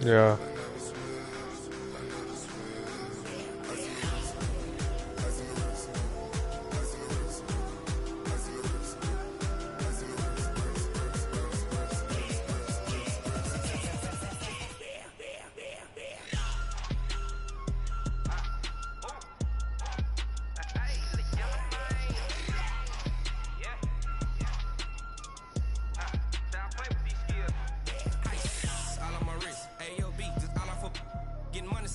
Yeah.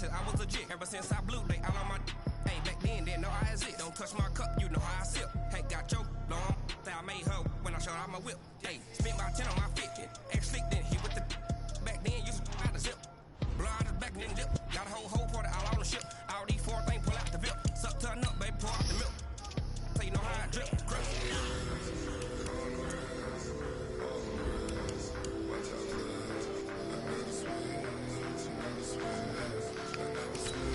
I was legit ever since I blew they all on my hey back then didn't know I had it. Don't touch my cup, you know how I sip. Hey, got your long that I made her when I showed out my whip. Hey, spent about 10 on my fit. Ex-slick then hit with the back then used to out the zip. Blow out the back then dip. Got a whole party all on the ship. All these four things pull out the VIP. Suck to a nut, baby, pour out the milk. So you know how I drip.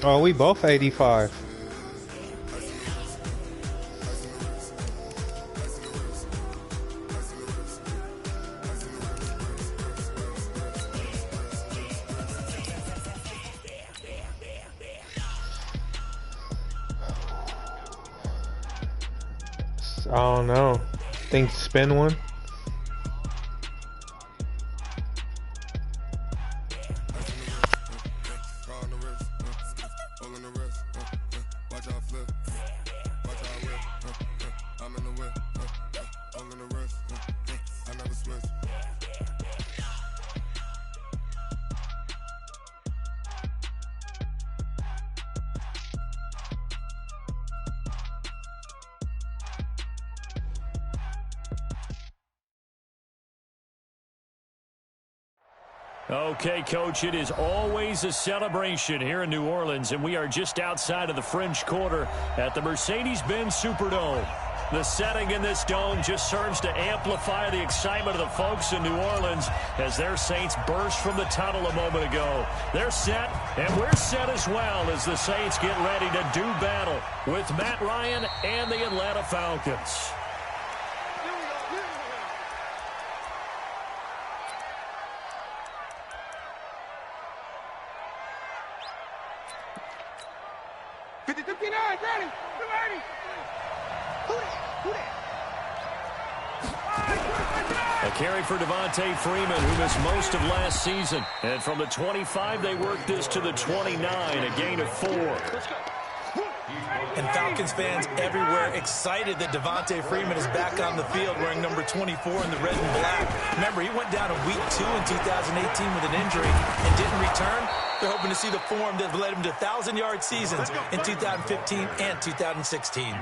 Oh, we both 85. I don't know. Think spin one? Okay, Coach, it is always a celebration here in New Orleans, and we are just outside of the French Quarter at the Mercedes-Benz Superdome. The setting in this dome just serves to amplify the excitement of the folks in New Orleans as their Saints burst from the tunnel a moment ago. They're set, and we're set as well as the Saints get ready to do battle with Matt Ryan and the Atlanta Falcons. A carry for Devontae Freeman, who missed most of last season. And from the 25, they worked this to the 29, a gain of 4. And Falcons fans everywhere excited that Devontae Freeman is back on the field wearing number 24 in the red and black. Remember, he went down in week 2 in 2018 with an injury and didn't return. They're hoping to see the form that led him to 1,000-yard seasons in 2015 and 2016.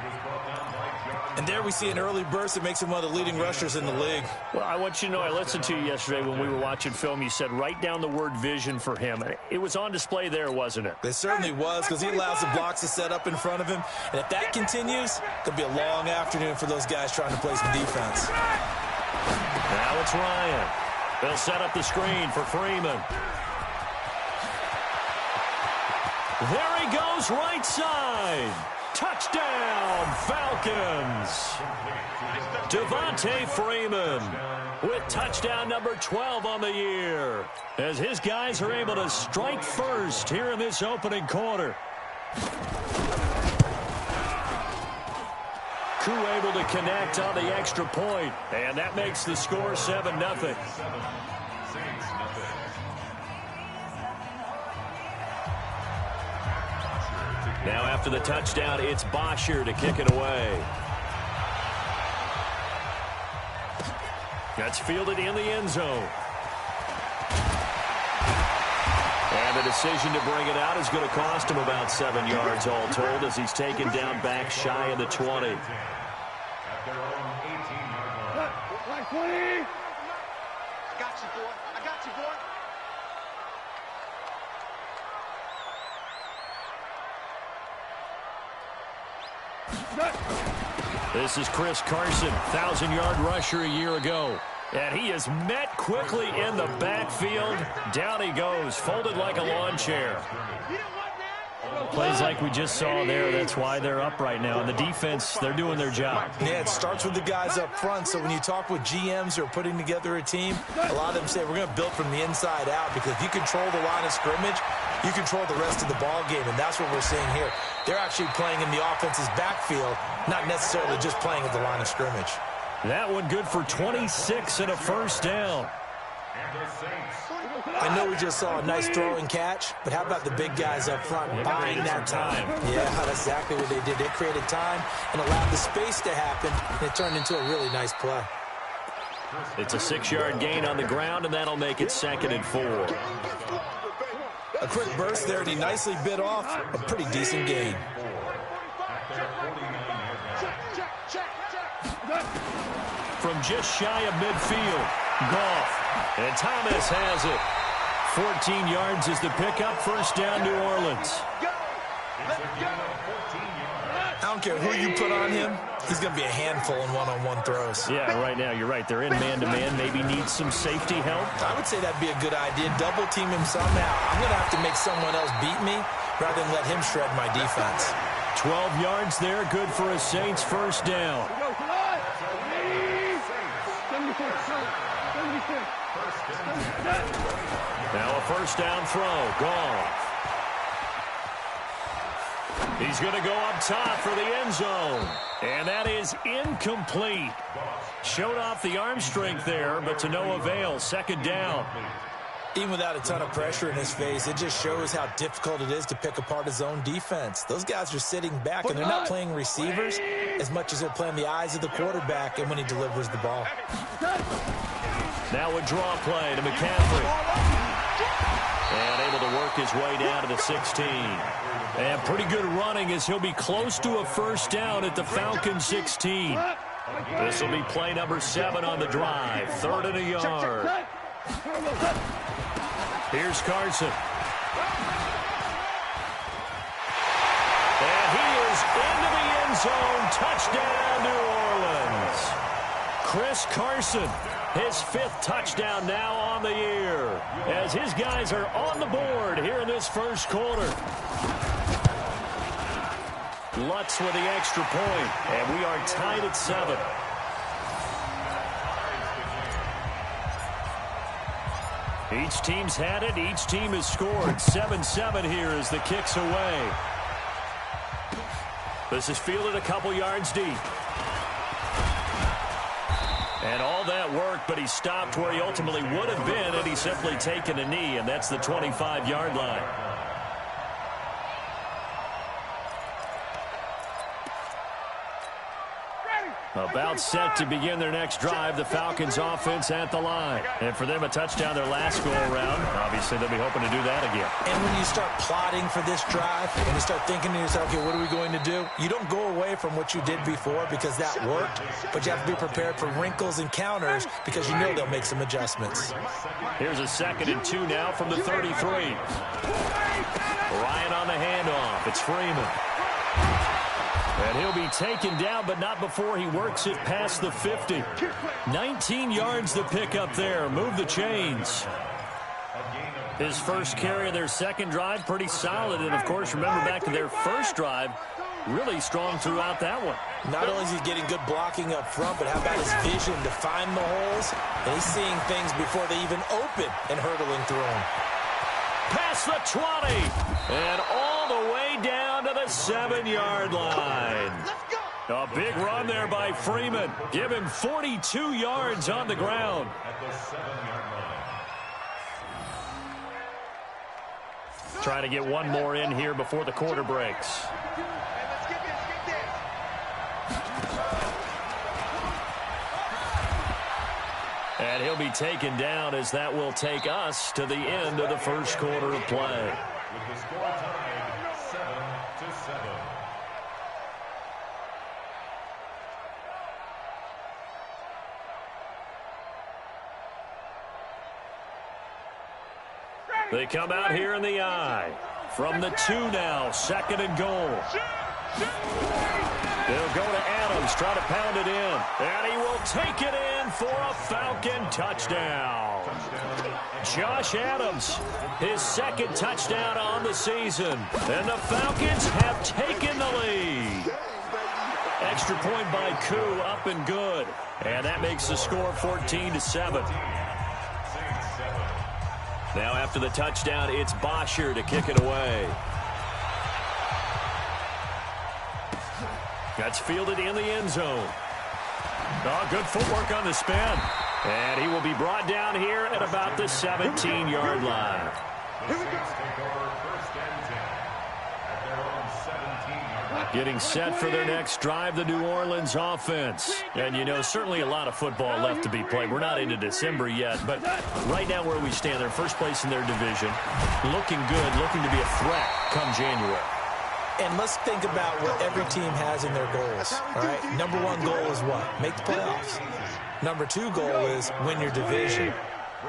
And there we see an early burst that makes him one of the leading rushers in the league. Well, I want you to know, I listened to you yesterday when we were watching film. You said write down the word vision for him. It was on display there, wasn't it? It certainly was, because he allows the blocks to set up in front of him. And if that continues, it'll be a long afternoon for those guys trying to play some defense. Now it's Ryan. They'll set up the screen for Freeman. There he goes, right side. Touchdown, Falcons. Devontae Freeman with touchdown number 12 on the year as his guys are able to strike first here in this opening quarter. Koo able to connect on the extra point, and that makes the score 7-0. Now after the touchdown, it's Bosher to kick it away. That's fielded in the end zone. And the decision to bring it out is going to cost him about 7 yards all told as he's taken down back shy of the 20. I got you, boy. I got you, boy. This is Chris Carson, 1,000-yard rusher a year ago. And he is met quickly in the backfield. Down he goes, folded like a lawn chair. Plays like we just saw there, that's why they're up right now. And the defense, they're doing their job. Yeah, it starts with the guys up front. So when you talk with GMs who are putting together a team, a lot of them say we're going to build from the inside out, because if you control the line of scrimmage, you control the rest of the ball game, and that's what we're seeing here. They're actually playing in the offense's backfield, not necessarily just playing at the line of scrimmage. That one good for 26 and a first down. I know we just saw a nice throw and catch, but how about the big guys up front buying that time? Yeah, that's exactly what they did. They created time and allowed the space to happen, and it turned into a really nice play. It's a 6-yard gain on the ground, and that'll make it 2nd and 4. A quick burst there, and he nicely bit off a pretty decent gain. From just shy of midfield, Goff. And Thomas has it. 14 yards is the pickup. First down, New Orleans. I don't care who you put on him. He's going to be a handful in one-on-one throws. Yeah, right now, you're right. They're in man-to-man. Maybe needs some safety help. I would say that'd be a good idea. Double team him somehow. I'm going to have to make someone else beat me rather than let him shred my defense. 12 yards there. Good for a Saints first down. Now a first down throw. Goff. He's going to go up top for the end zone. And that is incomplete. Showed off the arm strength there, but to no avail. Second down. Even without a ton of pressure in his face, it just shows how difficult it is to pick apart his own defense. Those guys are sitting back, and they're not playing receivers as much as they're playing the eyes of the quarterback and when he delivers the ball. Now a draw play to McCaffrey. And able to work his way down to the 16. And pretty good running as he'll be close to a first down at the Falcons 16. This will be play number 7 on the drive. 3rd and a yard. Here's Carson. And he is into the end zone. Touchdown, New Orleans. Chris Carson, his 5th touchdown now on the year, as his guys are on the board here in this first quarter. Lutz with the extra point, and we are tied at 7. Each team's had it. Each team has scored. 7-7 here as the kick's away. This is fielded a couple yards deep. And all that worked, but he stopped where he ultimately would have been had he simply taken a knee, and that's the 25-yard line. About set to begin their next drive, the Falcons offense at the line. And for them, a touchdown their last go-around. Obviously, they'll be hoping to do that again. And when you start plotting for this drive, and you start thinking to yourself, okay, what are we going to do? You don't go away from what you did before because that worked, but you have to be prepared for wrinkles and counters because you know they'll make some adjustments. Here's a 2nd and 2 now from the 33. Ryan on the handoff. It's Freeman. And he'll be taken down, but not before he works it past the 50. 19 yards to pick up there. Move the chains. His first carry of their second drive, pretty solid. And, of course, remember back to their first drive, really strong throughout that one. Not only is he getting good blocking up front, but how about his vision to find the holes? And he's seeing things before they even open and hurdling through them. Past the 20. And all the way down to the 7-yard line. A big run there by Freeman. Give him 42 yards on the ground. Trying to get one more in here before the quarter breaks. And he'll be taken down as that will take us to the end of the first quarter of play. With the score tied 7-7. They come out here in the eye. From the 2 now, 2nd and goal. They'll go to Adams, try to pound it in. And he will take it in for a Falcon touchdown. Josh Adams, his second touchdown on the season. And the Falcons have taken the lead. Extra point by Koo, up and good. And that makes the score 14-7. Now after the touchdown, it's Bosher to kick it away. That's fielded in the end zone. Oh, good footwork on the spin. And he will be brought down here at about the 17-yard line. Getting set for their next drive, the New Orleans offense. And, you know, certainly a lot of football left to be played. We're not into December yet, but right now where we stand, they're first place in their division. Looking good, looking to be a threat come January. And let's think about what every team has in their goals, all right? Number one goal is what? Make the playoffs. Number two goal is win your division.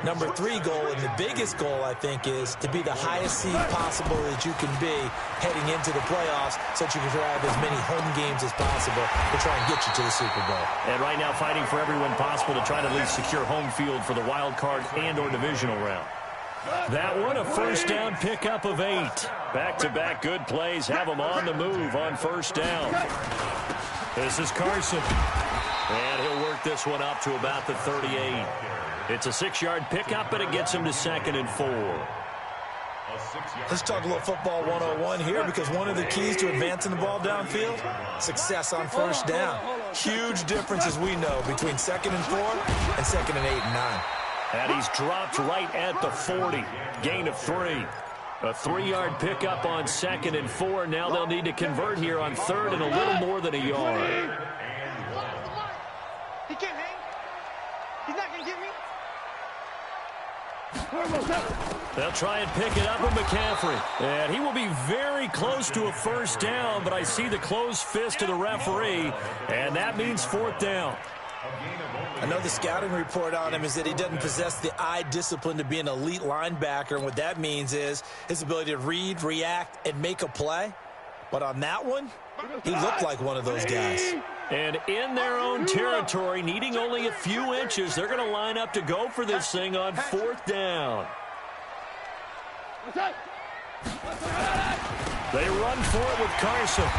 Number three goal, and the biggest goal, I think, is to be the highest seed possible that you can be heading into the playoffs so that you can have as many home games as possible to try and get you to the Super Bowl. And right now fighting for every win possible to try to at least secure home field for the wild card and or divisional round. That one, a first down pickup of 8. Back-to-back good plays have them on the move on first down. This is Carson. And he'll work this one up to about the 38. It's a 6-yard pickup, but it gets him to 2nd and 4. Let's talk a little football 101 here, because one of the keys to advancing the ball downfield, success on first down. Huge difference, as we know, between 2nd and 4 and 2nd and 8 and 9. And he's dropped right at the 40. Gain of 3. A 3-yard pickup on 2nd and 4. Now they'll need to convert here on 3rd and a little more than a yard. He can't hang. He's not going to get me. They'll try and pick it up with McCaffrey. And he will be very close to a first down, but I see the closed fist of the referee, and that means 4th down. I know the scouting report on him is that he doesn't possess the eye discipline to be an elite linebacker, and what that means is his ability to read, react, and make a play. But on that one, he looked like one of those guys. And in their own territory, needing only a few inches, they're going to line up to go for this thing on 4th down. They run for it with Carson.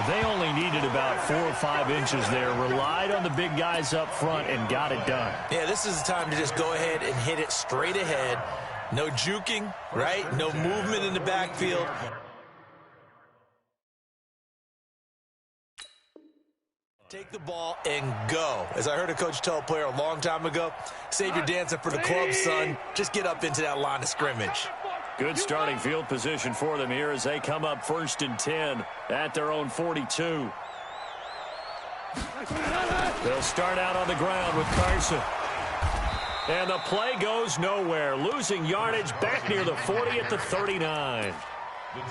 They only needed about 4 or 5 inches there, relied on the big guys up front, and got it done. Yeah, this is the time to just go ahead and hit it straight ahead. No juking, right? No movement in the backfield. Take the ball and go. As I heard a coach tell a player a long time ago, save your dancing for the club, son. Just get up into that line of scrimmage. Good starting field position for them here as they come up 1st and 10 at their own 42. They'll start out on the ground with Carson. And the play goes nowhere. Losing yardage back near the 40 at the 39.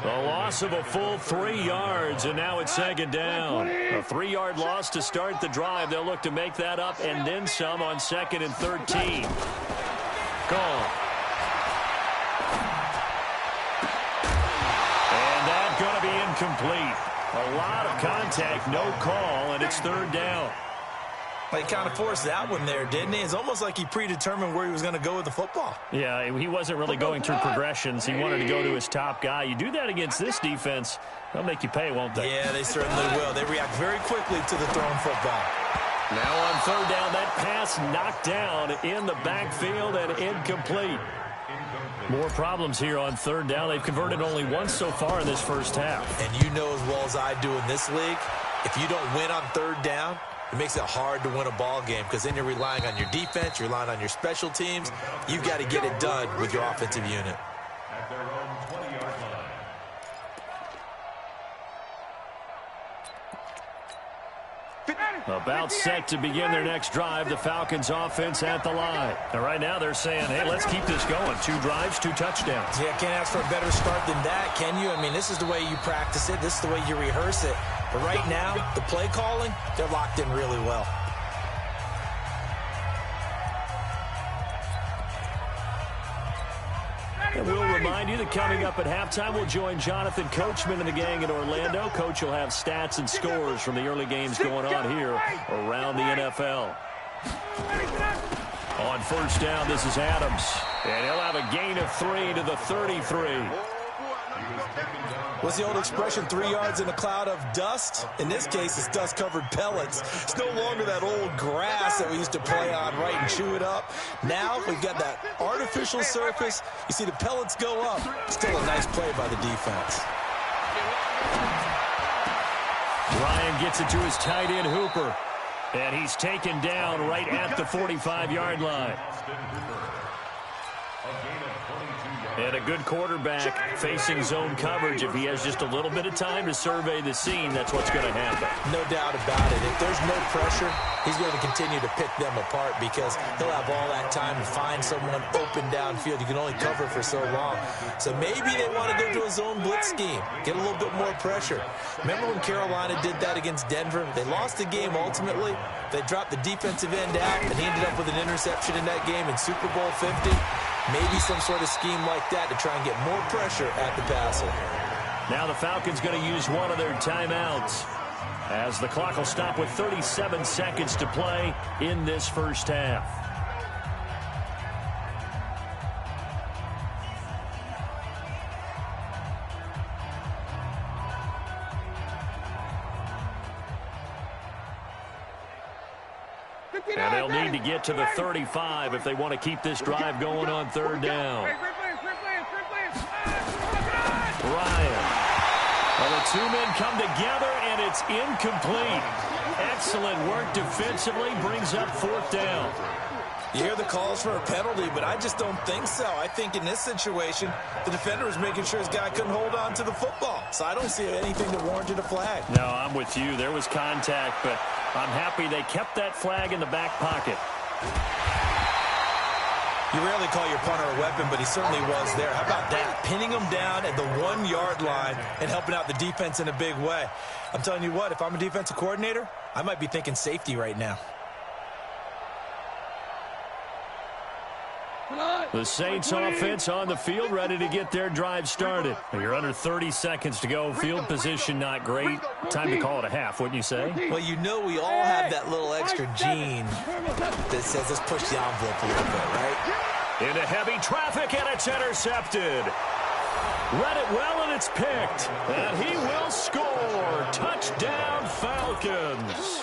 A loss of a full 3 yards, and now it's 2nd down. A 3-yard loss to start the drive. They'll look to make that up and then some on 2nd and 13. Gone. And that's going to be incomplete. A lot of contact, no call, and it's 3rd down. He kind of forced that one there, didn't he? It's almost like he predetermined where he was going to go with the football. Yeah, he wasn't really going through progressions. He wanted to go to his top guy. You do that against this defense, they'll make you pay, won't they? Yeah, they certainly will. They react very quickly to the thrown football. Now on 3rd down, that pass knocked down in the backfield and incomplete. More problems here on 3rd down. They've converted only once so far in this first half. And you know as well as I do in this league, if you don't win on 3rd down, it makes it hard to win a ball game, because then you're relying on your defense, you're relying on your special teams. You've got to get it done with your offensive unit. At their own 20-yard line. About set to begin their next drive, the Falcons offense at the line. And right now they're saying, hey, let's keep this going. 2 drives, 2 touchdowns. Yeah, can't ask for a better start than that, can you? I mean, this is the way you practice it. This is the way you rehearse it. But right now, the play calling, they're locked in really well. And we'll remind you that coming up at halftime, we'll join Jonathan Coachman and the gang in Orlando. Coach will have stats and scores from the early games going on here around NFL. On first down, this is Adams. And he'll have a gain of 3 to the 33. What's the old expression, 3 yards in a cloud of dust? In this case, it's dust-covered pellets. It's no longer that old grass that we used to play on, right, and chew it up. Now we've got that artificial surface. You see the pellets go up. Still a nice play by the defense. Ryan gets it to his tight end, Hooper. And he's taken down right at the 45-yard line. And a good quarterback facing zone coverage. If he has just a little bit of time to survey the scene, that's what's going to happen. No doubt about it. If there's no pressure, he's going to continue to pick them apart because he'll have all that time to find someone open downfield. You can only cover for so long. So maybe they want to go to a zone blitz scheme, get a little bit more pressure. Remember when Carolina did that against Denver? They lost the game ultimately. They dropped the defensive end out, and he ended up with an interception in that game in Super Bowl 50. Maybe some sort of scheme like that to try and get more pressure at the passer. Now the Falcons going to use one of their timeouts as the clock will stop with 37 seconds to play in this first half. And they'll need to get to the 35 if they want to keep this drive going on third down. Ryan. Well, the two men come together, and it's incomplete. Excellent work defensively, brings up fourth down. You hear the calls for a penalty, but I just don't think so. I think in this situation, the defender was making sure his guy couldn't hold on to the football. So I don't see anything that warranted a flag. No, I'm with you. There was contact, but I'm happy they kept that flag in the back pocket. You rarely call your punter a weapon, but he certainly was there. How about that? Pinning him down at the 1-yard line and helping out the defense in a big way. I'm telling you what, if I'm a defensive coordinator, I might be thinking safety right now. The Saints offense on the field, ready to get their drive started. You're under 30 seconds to go. Field position not great. Time to call it a half, wouldn't you say? Well, you know we all have that little extra gene that says let's push the envelope a little bit, right? Into heavy traffic, and it's intercepted. Read it well, and it's picked. And he will score. Touchdown, Falcons.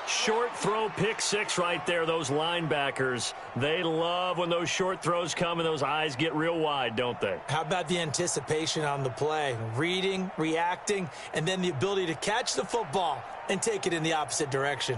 Short throw, pick six right there. Those linebackers, they love when those short throws come and those eyes get real wide, don't they? How about the anticipation on the play? Reading, reacting, and then the ability to catch the football and take it in the opposite direction.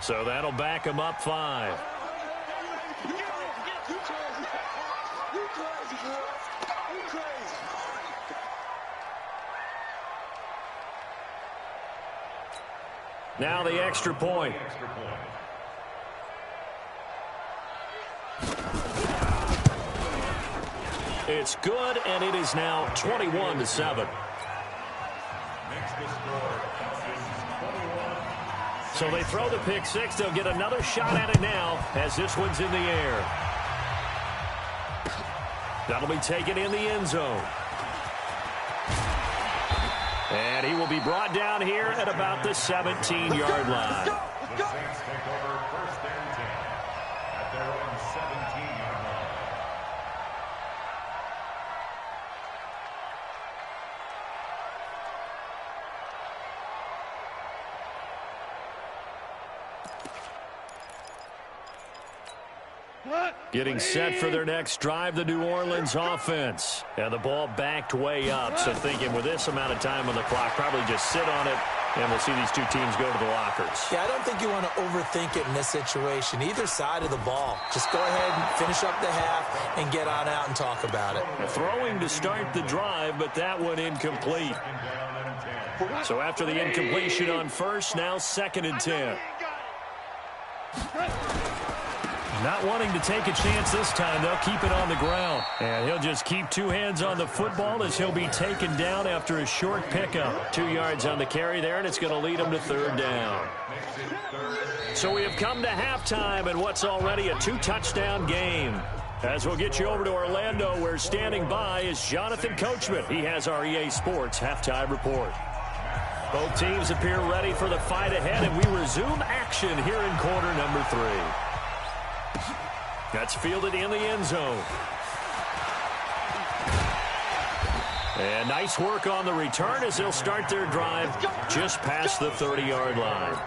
So that'll back him up 5. Now the extra point. It's good, and it is now 21-7. So they throw the pick six. They'll get another shot at it now as this one's in the air. That'll be taken in the end zone. And he will be brought down here at about the 17-yard line. The Saints take over first and 10 at their own 17-yard line. Getting set for their next drive, the New Orleans offense. And the ball backed way up, so thinking with this amount of time on the clock, probably just sit on it, and we'll see these two teams go to the lockers. Yeah, I don't think you want to overthink it in this situation. Either side of the ball. Just go ahead and finish up the half and get on out and talk about it. Throwing to start the drive, but that one incomplete. So after the incompletion on first, now 2nd and 10. Not wanting to take a chance this time. They'll keep it on the ground. And he'll just keep two hands on the football as he'll be taken down after a short pickup. 2 yards on the carry there, and it's going to lead him to third down. So we have come to halftime in what's already a 2-touchdown game. As we'll get you over to Orlando, where standing by is Jonathan Coachman. He has our EA Sports halftime report. Both teams appear ready for the fight ahead, and we resume action here in quarter number 3. That's fielded in the end zone. And nice work on the return as they'll start their drive just past the 30-yard line.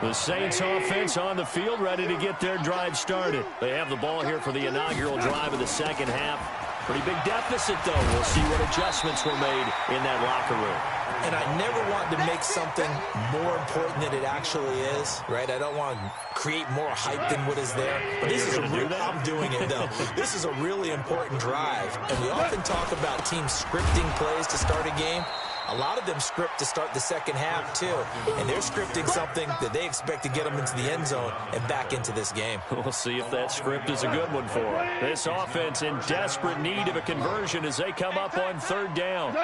The Saints offense on the field, ready to get their drive started. They have the ball here for the inaugural drive of the second half. Pretty big deficit, though. We'll see what adjustments were made in that locker room. And I never want to make something more important than it actually is, right? I don't want to create more hype than what is there. But this is I'm doing it, though. This is a really important drive. And we often talk about teams scripting plays to start a game. A lot of them script to start the second half, too. And they're scripting something that they expect to get them into the end zone and back into this game. We'll see if that script is a good one for them. This offense in desperate need of a conversion as they come up on third down.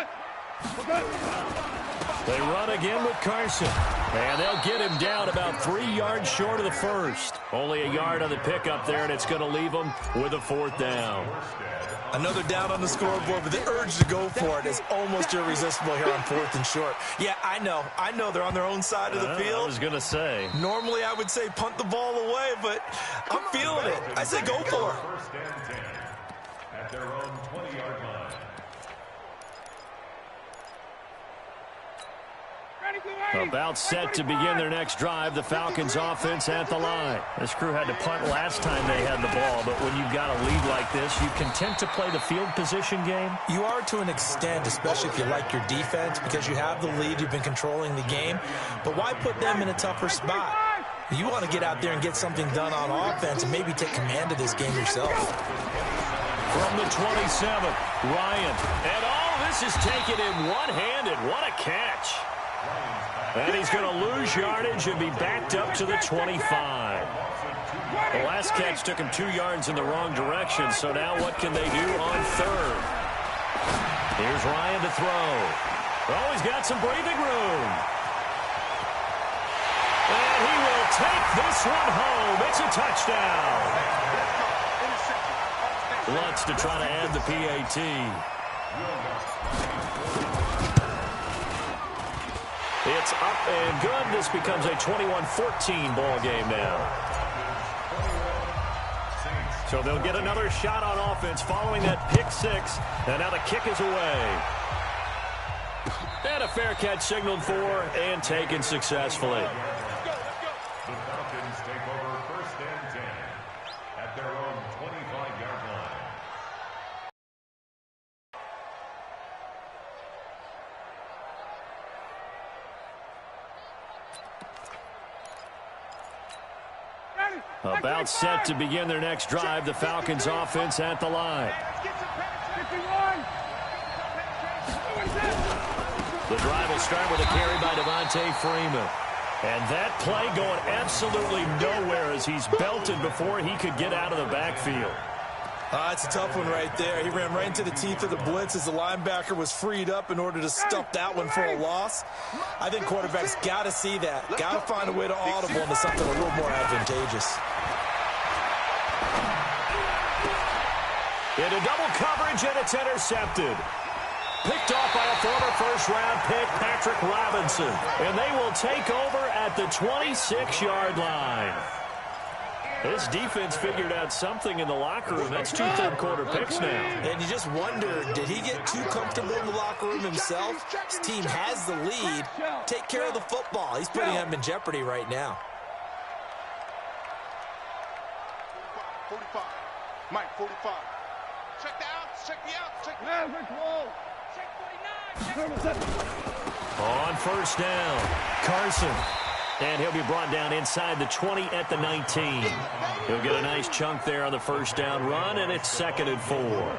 They run again with Carson. And they'll get him down about 3 yards short of the first. Only a yard on the pickup there, and it's going to leave them with a fourth down. Another down on the scoreboard, but the urge to go for it is almost irresistible here on 4th and short. Yeah, I know they're on their own side of the field. I was going to say. Normally I would say punt the ball away, but I'm feeling it. I say go for it. First and 10 at their own 20-yard line. About set to begin their next drive, the Falcons offense at the line. This crew had to punt last time they had the ball, but when you've got a lead like this, you content to play the field position game? You are to an extent, especially if you like your defense, because you have the lead, you've been controlling the game. But why put them in a tougher spot? You want to get out there and get something done on offense and maybe take command of this game yourself. From the 27, Ryan. And this is taken in one-handed. What a catch. And he's going to lose yardage and be backed up to the 25. The last catch took him 2 yards in the wrong direction, so now what can they do on third? Here's Ryan to throw. Oh, he's got some breathing room. And he will take this one home. It's a touchdown. Lutz to try to add the PAT. It's up and good. This becomes a 21-14 ball game now. So they'll get another shot on offense following that pick six. And now the kick is away. And a fair catch signaled for and taken successfully. The Falcons take over first and 10 at their own 25-yard line. About set to begin their next drive, the Falcons offense at the line. The drive will start with a carry by DeVonta Freeman. And that play going absolutely nowhere as he's belted before he could get out of the backfield. It's a tough one right there. He ran right into the teeth of the blitz as the linebacker was freed up in order to stuff that one for a loss. I think quarterbacks got to see that. Got to find a way to audible into something a little more advantageous. Into double coverage, and it's intercepted. Picked off by a former first-round pick, Patrick Robinson. And they will take over at the 26-yard line. This defense figured out something in the locker room. That's 2 third-quarter picks now. And you just wonder, did he get too comfortable in the locker room himself? His team has the lead. Take care of the football. He's putting them in jeopardy right now. 45. Mike, 45. Check the outs. Check the outs. Check the outs. Check 49. On first down, Carson. And he'll be brought down inside the 20 at the 19. He'll get a nice chunk there on the first down run, and it's 2nd and 4.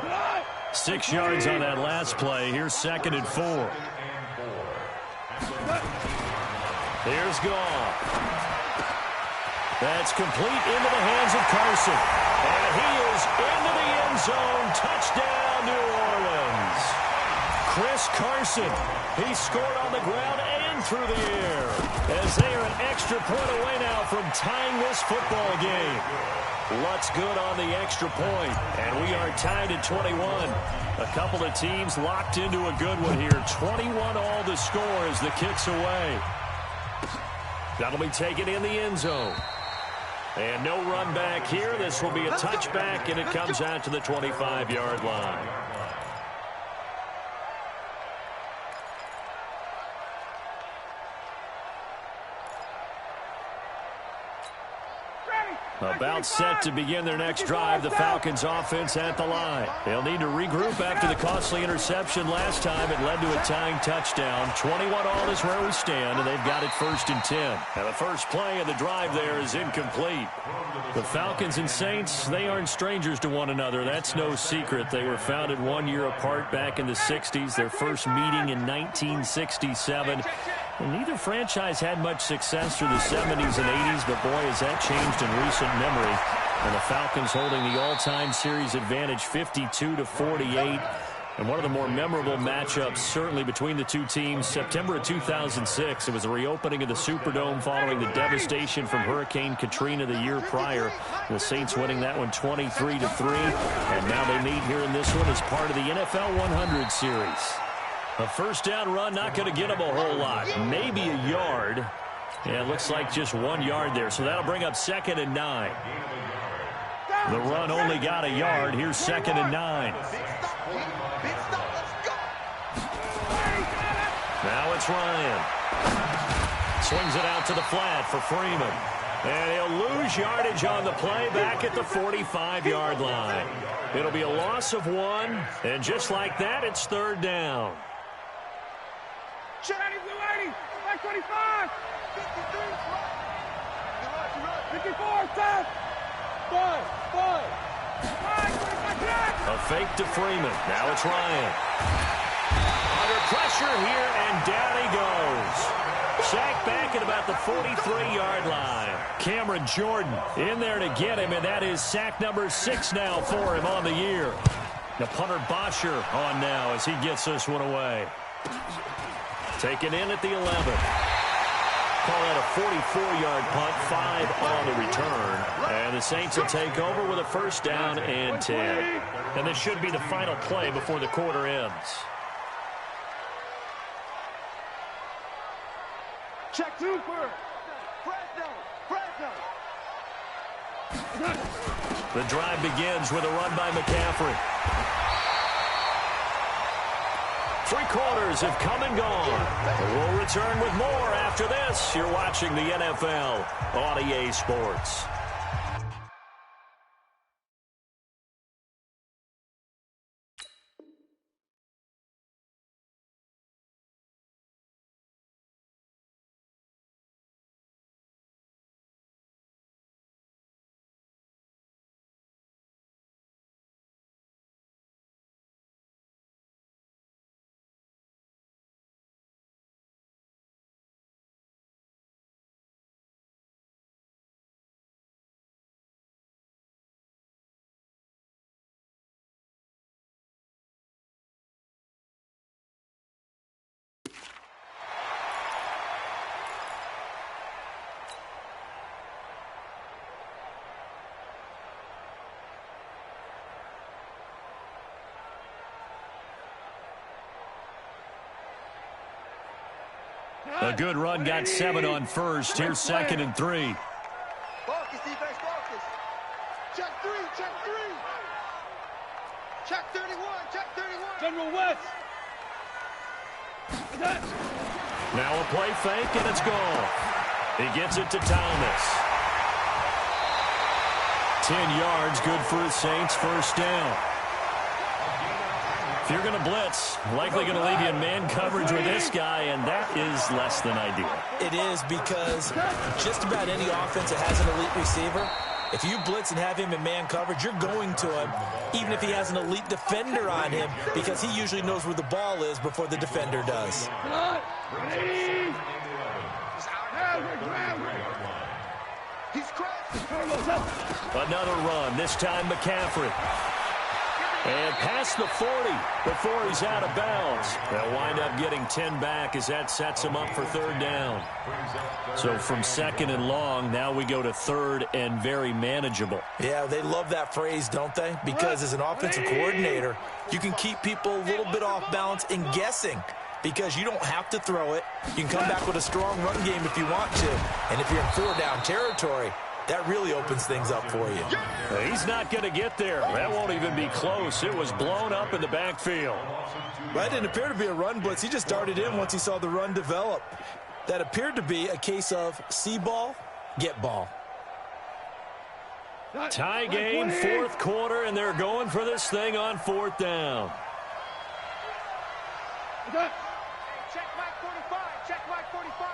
6 yards on that last play. Here's 2nd and 4. Here's Goff. That's complete into the hands of Carson. And he is into the end zone. Touchdown, New Orleans. Chris Carson. He scored on the ground and through the air. As they are an extra point away now from tying this football game. Lutz good on the extra point. And we are tied at 21. A couple of teams locked into a good one here. 21 all the score as the kick's away. That'll be taken in the end zone. And no run back here. This will be a touchback, and it comes out to the 25-yard line. About set to begin their next drive, the Falcons offense at the line. They'll need to regroup after the costly interception last time. It led to a tying touchdown. 21 all is where we stand, and they've got it 1st and 10. And the first play of the drive there is incomplete. The Falcons and Saints, they aren't strangers to one another. That's no secret. They were founded 1 year apart back in the 60s. Their first meeting in 1967. And neither franchise had much success through the 70s and 80s, but boy, has that changed in recent memory. And the Falcons holding the all-time series advantage 52-48. And one of the more memorable matchups, certainly between the two teams, September of 2006. It was the reopening of the Superdome following the devastation from Hurricane Katrina the year prior. The Saints winning that one 23-3. And now they meet here in this one as part of the NFL 100 series. A first down run, not going to get them a whole lot. Maybe a yard. Yeah, it looks like just 1 yard there. So that'll bring up 2nd and 9. The run only got a yard. Here's 2nd and 9. Now it's Ryan. Swings it out to the flat for Freeman. And he'll lose yardage on the play back at the 45-yard line. It'll be a loss of 1. And just like that, it's 3rd down. 25. 54, 10. 5. A fake to Freeman. Now it's Ryan. Under pressure here, and down he goes. Sacked back at about the 43-yard line. Cameron Jordan in there to get him, and that is sack number 6 now for him on the year. The punter Bosher on now as he gets this one away. Taken in at the 11. Call that a 44-yard punt, 5 on the return. And the Saints will take over with a first down and 10. And this should be the final play before the quarter ends. Check 2 first. The drive begins with a run by McCaffrey. 3 quarters have come and gone. We'll return with more after this. You're watching the NFL on EA Sports. A good run, got 7 on first. Here's 2nd and 3. Focus, defense, focus. Check 3. Check 31. General West. Now a play fake, and it's gone. He gets it to Thomas. 10 yards, good for the Saints, first down. If you're going to blitz, likely going to leave you in man coverage with this guy, and that is less than ideal. It is, because just about any offense that has an elite receiver, if you blitz and have him in man coverage, you're going to him, even if he has an elite defender on him, because he usually knows where the ball is before the defender does. Another run, this time McCaffrey. And past the 40 before he's out of bounds. They'll wind up getting 10 back as that sets him up for third down. So from second and long, now we go to third and very manageable. Yeah, they love that phrase, don't they? Because as an offensive coordinator, you can keep people a little bit off balance and guessing because you don't have to throw it. You can come back with a strong run game if you want to. And if you're in four-down territory, that really opens things up for you. He's not going to get there. That won't even be close. It was blown up in the backfield. That didn't appear to be a run blitz. He just darted in once he saw the run develop. That appeared to be a case of see ball, get ball. Tie game, fourth quarter, and they're going for this thing on fourth down. Check Mike 45. Check Mike 45.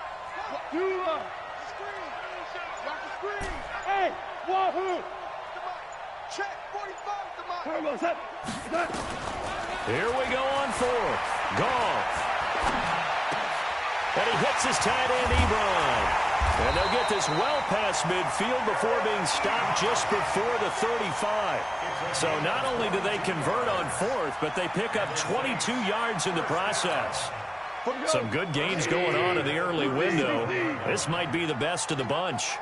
Hey, wahoo! Check 45 to Mike. Here we go on fourth. Goff. And he hits his tight end, Ebron. And they'll get this well past midfield before being stopped just before the 35. So not only do they convert on fourth, but they pick up 22 yards in the process. Some good gains going on in the early window. This might be the best of the bunch.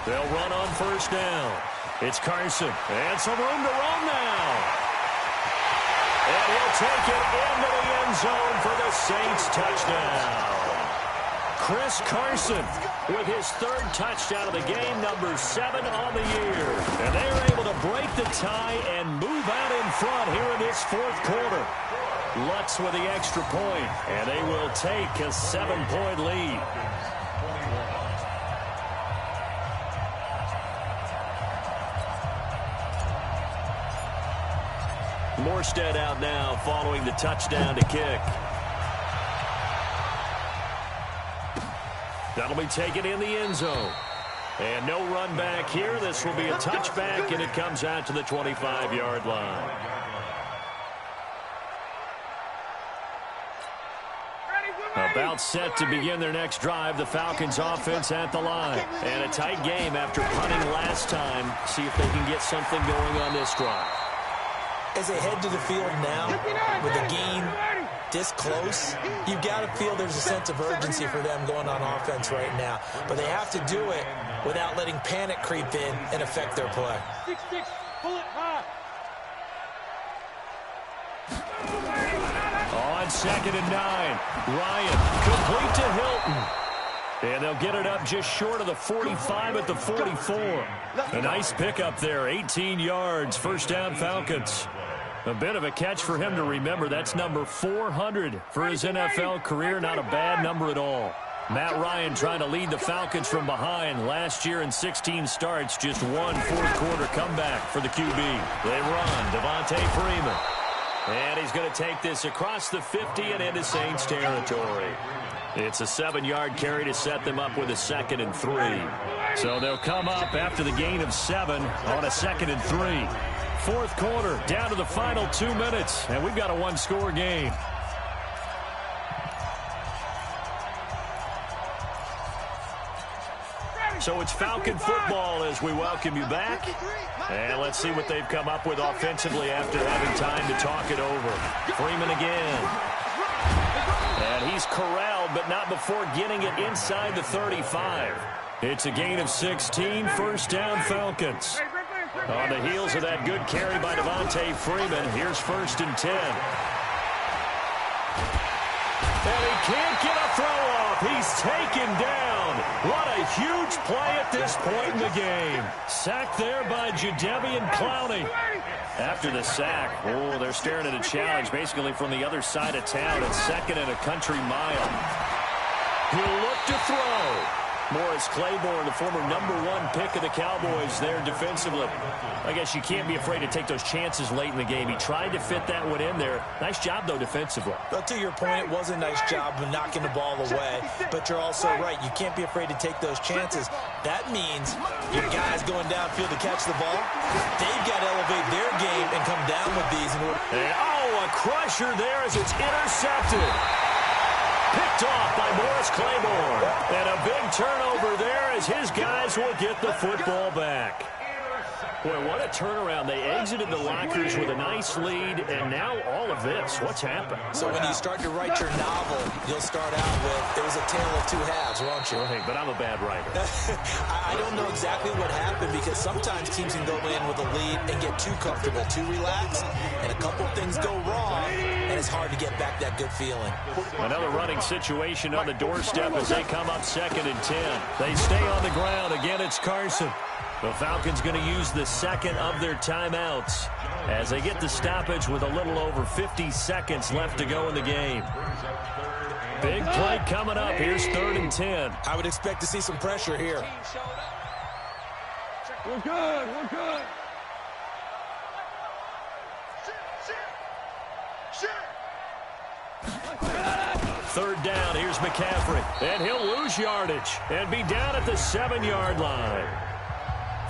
They'll run on first down. It's Carson. And some room to run now. And he'll take it into the end zone for the Saints touchdown. Chris Carson with his third touchdown of the game, number 7 on the year. And they're able to break the tie and move out in front here in this fourth quarter. Lutz with the extra point, and they will take a 7-point lead. Morstead out now following the touchdown to kick. That'll be taken in the end zone. And no run back here. This will be a touchback, and it comes out to the 25-yard line. About set to begin their next drive. The Falcons offense at the line. And a tight game after punting last time. See if they can get something going on this drive. As they head to the field now, with the game this close, you've got to feel there's a sense of urgency for them going on offense right now. But they have to do it without letting panic creep in and affect their play. 6-6, pull it high. On second and 9, Ryan complete to Hilton. And they'll get it up just short of the 45 at the 44. A nice pickup there, 18 yards, first down Falcons. A bit of a catch for him to remember. That's number 400 for his NFL career. Not a bad number at all. Matt Ryan trying to lead the Falcons from behind. Last year in 16 starts, just one fourth-quarter comeback for the QB. They run, Devontae Freeman. And he's going to take this across the 50 and into Saints territory. It's a 7-yard carry to set them up with a 2nd and 3. So they'll come up after the gain of 7 on a 2nd and 3. Fourth quarter, down to the final 2 minutes, and we've got a one-score game. So it's Falcon football as we welcome you back. And let's see what they've come up with offensively after having time to talk it over. Freeman again. And he's corralled, but not before getting it inside the 35. It's a gain of 16, first down Falcons. On the heels of that good carry by Devontae Freeman, here's 1st and 10. And he can't get a throw off. He's taken down. What a huge play at this point in the game. Sacked there by Jadeveon Clowney. After the sack, oh, they're staring at a challenge basically from the other side of town. It's 2nd and a country mile. He'll look to throw. Morris Claiborne, the former #1 pick of the Cowboys there defensively. I guess you can't be afraid to take those chances late in the game. He tried to fit that one in there. Nice job, though, defensively. But to your point, it was a nice job of knocking the ball away. But you're also right. You can't be afraid to take those chances. That means your guys going downfield to catch the ball, they've got to elevate their game and come down with these in order. And, oh, a crusher there as it's intercepted. picked off by Morris Claiborne. And a big turnover there as his guys will get the football back. Boy, what a turnaround. They exited the lockers with a nice lead, and now all of this. What's happened? So when you start to write your novel, you'll start out with, it was a tale of two halves, won't you? Right, but I'm a bad writer. I don't know exactly what happened because sometimes teams can go in with a lead and get too comfortable, too relaxed, and a couple things go wrong, and it's hard to get back that good feeling. Another running situation on the doorstep as they come up 2nd and 10. They stay on the ground. Again, it's Carson. The Falcons going to use the second of their timeouts as they get the stoppage with a little over 50 seconds left to go in the game. Big play coming up. Here's 3rd and 10. I would expect to see some pressure here. We're good. We're good. 3rd down. Here's McCaffrey. And he'll lose yardage and be down at the 7-yard line.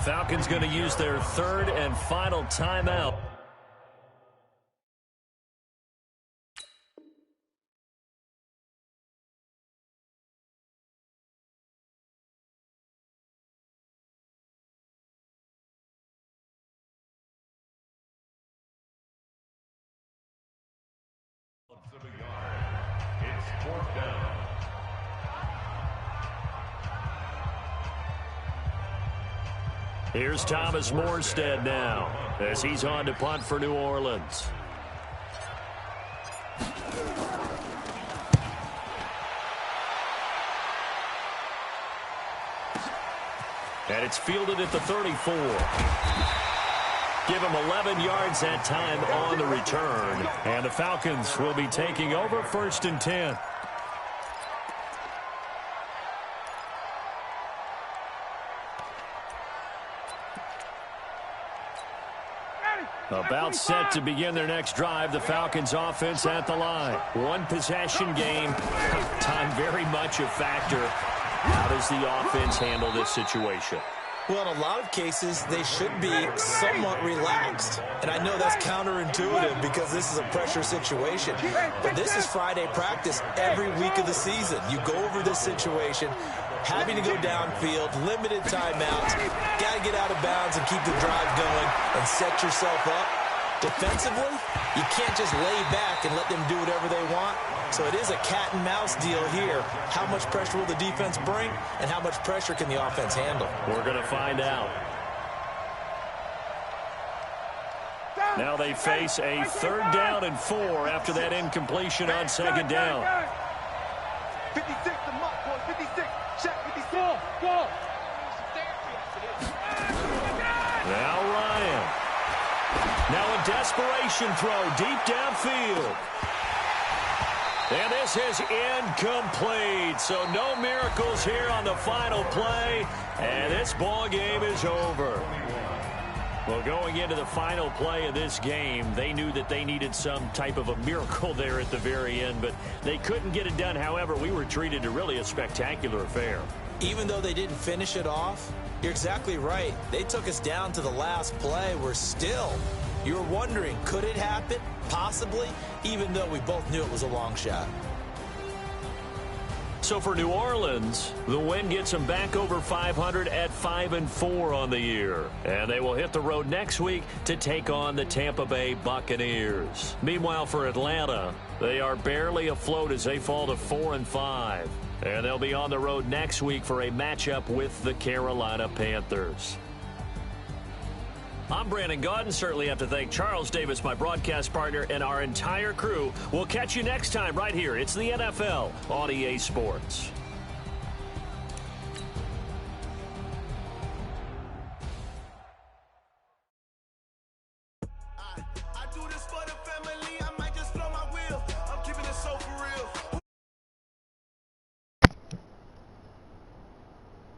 Falcons going to use their 3rd and final timeout. It's 4th down. Here's Thomas Morstead now as he's on to punt for New Orleans. And it's fielded at the 34. Give him 11 yards that time on the return. And the Falcons will be taking over 1st and 10. About set to begin their next drive. The Falcons offense at the line. One possession game. Time very much a factor. How does the offense handle this situation? Well, in a lot of cases, they should be somewhat relaxed. And I know that's counterintuitive because this is a pressure situation. But this is Friday practice every week of the season. You go over this situation, having to go downfield, limited timeouts, got to get out of bounds and keep the drive going and set yourself up. Defensively, you can't just lay back and let them do whatever they want. So it is a cat and mouse deal here. How much pressure will the defense bring and how much pressure can the offense handle? We're going to find out. Now they face a 3rd down and 4 after that incompletion on 2nd down. 56 the mark, boy. 56. Check 56. Go. Now Ryan. Now a desperation throw deep downfield. And this is incomplete. So no miracles here on the final play. And this ball game is over. Well, going into the final play of this game, they knew that they needed some type of a miracle there at the very end, but they couldn't get it done. However, we were treated to really a spectacular affair. Even though they didn't finish it off, you're exactly right. They took us down to the last play. We're still, you're wondering, could it happen? Possibly, even though we both knew it was a long shot. So for New Orleans, the win gets them back over 500 at 5-4 on the year. And they will hit the road next week to take on the Tampa Bay Buccaneers. Meanwhile, for Atlanta, they are barely afloat as they fall to 4-5. And they'll be on the road next week for a matchup with the Carolina Panthers. I'm Brandon Gaudin. Certainly have to thank Charles Davis, my broadcast partner, and our entire crew. We'll catch you next time right here. It's the NFL on EA Sports. I do this for the family. I might just blow my wheel. I'm keeping it so for real.